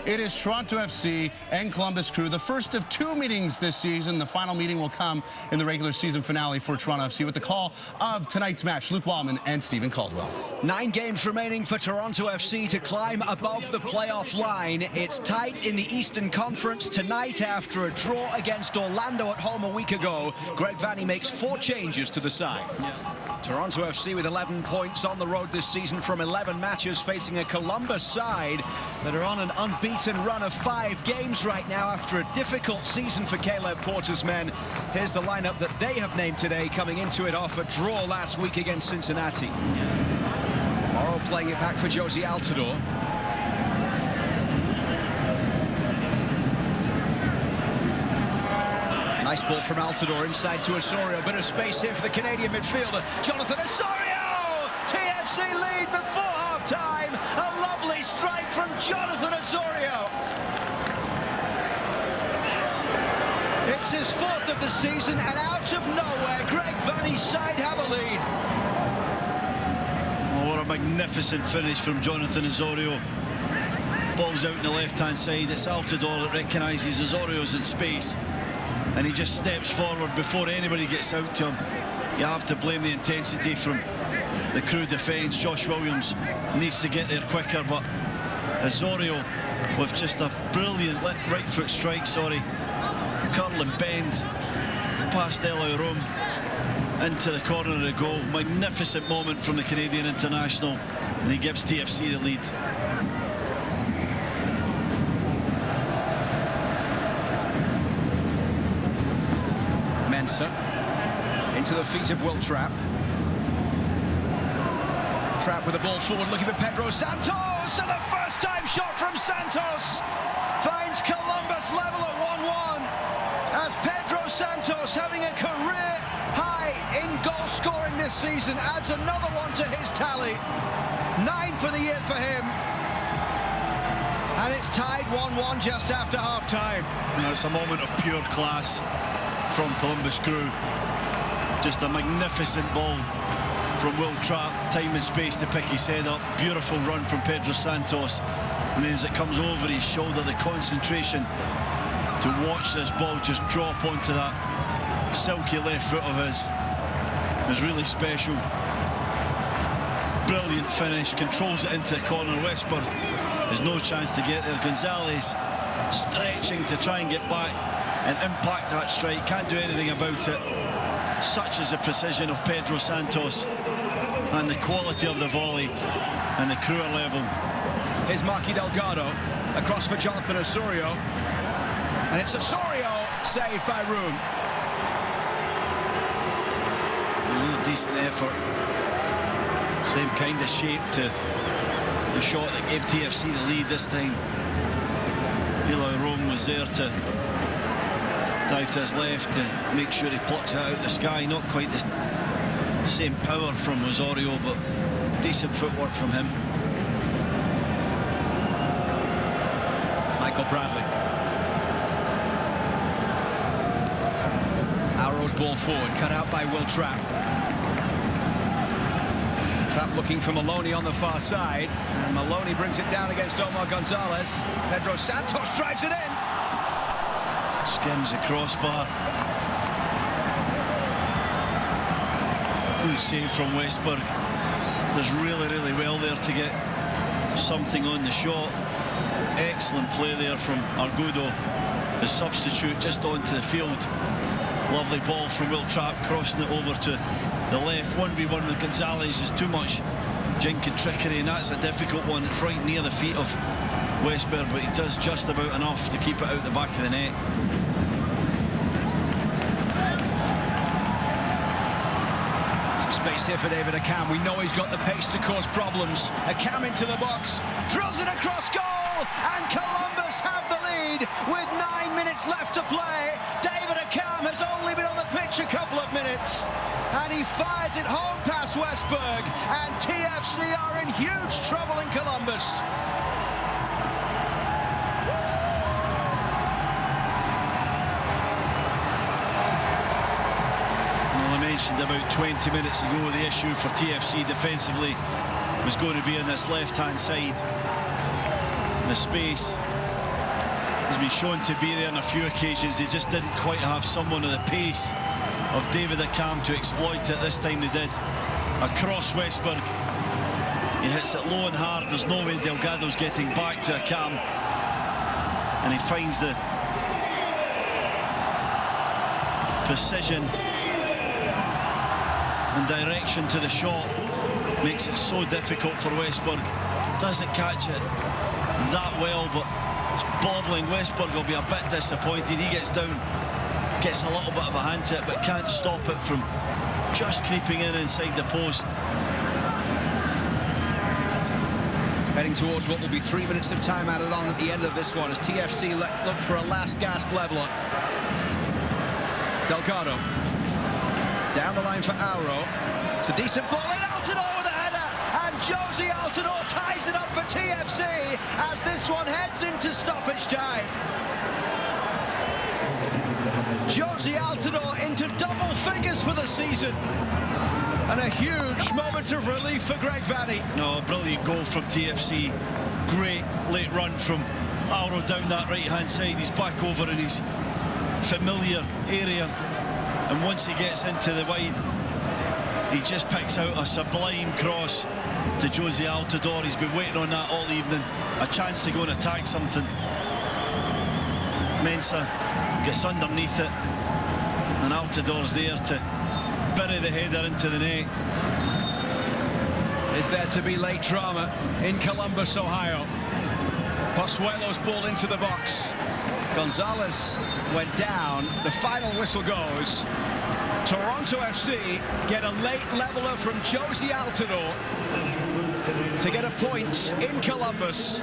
It is Toronto FC and Columbus Crew, the first of two meetings this season. The final meeting will come in the regular season finale for Toronto FC with the call of tonight's match. Luke Wildman and Stephen Caldwell. 9 games remaining for Toronto FC to climb above the playoff line. It's tight in the Eastern Conference tonight after a draw against Orlando at home a week ago. Greg Vanney makes 4 changes to the side. Toronto FC with 11 points on the road this season from 11 matches, facing a Columbus side that are on an unbeaten run of 5 games right now after a difficult season for Caleb Porter's men. Here's the lineup that they have named today, coming into it off a draw last week against Cincinnati. Morrow playing it back for Josie Altidore. Nice ball from Altidore inside to Osorio. Bit of space here for the Canadian midfielder, Jonathan Osorio! TFC lead before half-time. A lovely strike from Jonathan Osorio. It's his 4th of the season, and out of nowhere, Greg Vanney's side have a lead. Oh, what a magnificent finish from Jonathan Osorio. Ball's out on the left-hand side. It's Altidore that recognises Osorio's in space, and he just steps forward before anybody gets out to him. You have to blame the intensity from the Crew defence. Josh Williams needs to get there quicker, but Osorio with just a brilliant right foot strike, curl and bend past Eloy Room into the corner of the goal. Magnificent moment from the Canadian international, and he gives TFC the lead. Into the feet of Will Trapp. Trapp with the ball forward, looking for Pedro Santos, and the first time shot from Santos finds Columbus level at 1-1 as Pedro Santos, having a career high in goal scoring this season, adds another one to his tally. 9 for the year for him, and it's tied 1-1 just after half-time. It's a moment of pure class from Columbus Crew. Just a magnificent ball from Will Trapp, time and space to pick his head up. Beautiful run from Pedro Santos, and then as it comes over his shoulder, the concentration to watch this ball just drop onto that silky left foot of his is really special. Brilliant finish, controls it into the corner. Westberg has no chance to get there. Gonzalez stretching to try and get back and impact that strike, can't do anything about it. Such is the precision of Pedro Santos and the quality of the volley, and the Crew are level. Here's Marky Delgado across for Jonathan Osorio, and it's Osorio saved by Room. Decent effort, same kind of shape to the shot that gave TFC the lead this time. Eloy Room was there to dive to his left to make sure he plucks it out of the sky. Not quite the same power from Osorio, but decent footwork from him. Michael Bradley. Arrow's ball forward, cut out by Will Trapp. Trapp looking for Maloney on the far side, and Maloney brings it down against Omar Gonzalez. Pedro Santos drives it in. Skims the crossbar. Good save from Westberg. Does really well there to get something on the shot. Excellent play there from Argudo, the substitute, just onto the field. Lovely ball from Will Trapp, crossing it over to the left. 1v1 with Gonzalez is too much jink and trickery, and that's a difficult one. It's right near the feet of Westberg, but he does just about enough to keep it out the back of the net. Some space here for David Akam. We know he's got the pace to cause problems. Akam into the box, drills it across goal, and Columbus have the lead with 9 minutes left to play. David Akam has only been on the pitch a couple of minutes, and he fires it home past Westberg, and TFC are in huge trouble in Columbus. Mentioned about 20 minutes ago, the issue for TFC defensively was going to be on this left-hand side. The space He's been shown to be there on a few occasions. He just didn't quite have someone of the pace of David Accam to exploit it. This time they did. Across Westberg. He hits it low and hard. There's no way Delgado's getting back to Accam. And he finds the precision and direction to the shot. Makes it so difficult for Westberg. Doesn't catch it that well, but it's bobbling. Westberg will be a bit disappointed. He gets down, gets a little bit of a hand to it, but can't stop it from just creeping in inside the post. Heading towards what will be 3 minutes of time added on at the end of this one as TFC look for a last gasp leveler. Delgado down the line for Auro. It's a decent ball in. Altidore with a header, and Josie Altidore ties it up for TFC as this one heads into stoppage time. Josie Altidore into double figures for the season, and a huge moment of relief for Greg Vanny. No, a brilliant goal from TFC. Great late run from Auro down that right-hand side. He's back over in his familiar area, and once he gets into the wide, he just picks out a sublime cross to Josie Altidore. He's been waiting on that all evening. A chance to go and attack something. Mensah gets underneath it, and Altidore's there to bury the header into the net. Is there to be late drama in Columbus, Ohio? Pozuelo's ball into the box. Gonzalez went down. The final whistle goes. Toronto FC get a late leveler from Josie Altidore to get a point in Columbus.